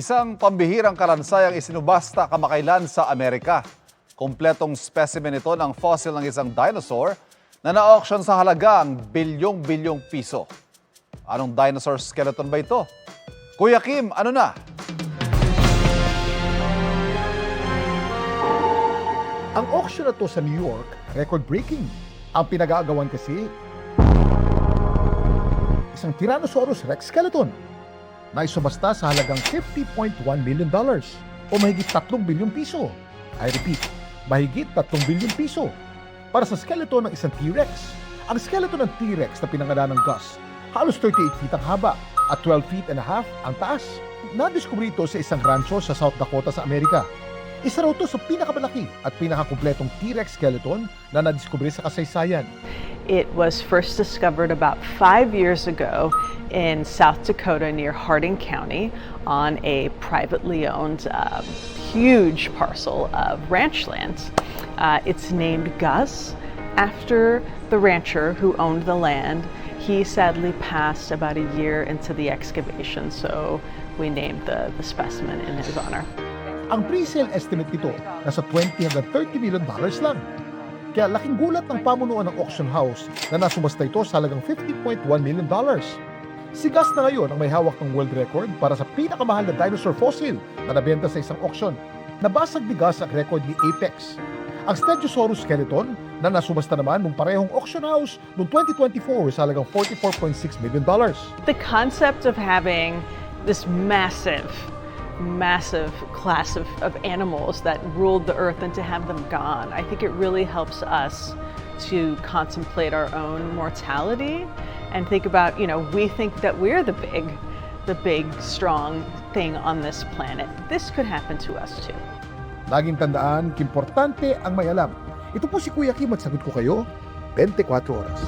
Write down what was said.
Isang pambihirang kalansay ang isinubasta kamakailan sa Amerika. Kompletong specimen ito ng fossil ng isang dinosaur na na-auction sa halagang bilyong-bilyong piso. Anong dinosaur skeleton ba ito? Kuya Kim, ano na? Ang auction na to sa New York, record-breaking. Ang pinag-aagawan kasi, isang Tyrannosaurus Rex skeleton na isubasta sa halagang $50.1 million o mahigit 3 bilyong piso. I repeat, mahigit 3 bilyong piso para sa skeleton ng isang T-Rex. Ang skeleton ng T-Rex na pinangalan ng Gus, halos 38 feet ang haba at 12 feet and a half ang taas. Nadiskubre ito sa isang rancho sa South Dakota sa Amerika. Isa raw ito sa pinakamalaki at pinakakumpletong T-Rex skeleton na nadiskubre sa kasaysayan. It was first discovered about 5 years ago in South Dakota near Hardin County on a privately owned huge parcel of ranch land. It's named Gus after the rancher who owned the land. He sadly passed about a year into the excavation, so we named the specimen in his honor. Ang pre-sale estimate nito nasa $20 hanggang $30 million lang. Kaya laking gulat ng pamunuan ng auction house na nasumasta ito sa halagang $50.1 million. Si Gus na ngayon ang may hawak ng world record para sa pinakamahal na dinosaur fossil na nabenta sa isang auction. Nabasag ni Gus ang record ni Apex. Ang Stegosaurus skeleton na nasumasta naman nung parehong auction house noong 2024 sa halagang $44.6 million. The concept of having this massive class of animals that ruled the earth and to have them gone, I think it really helps us to contemplate our own mortality and think about, we think that we're the big, strong thing on this planet. This could happen to us too. Laging tandaan, importante ang may alam. Ito po si Kuya Kim at sagot ko kayo, 24 oras.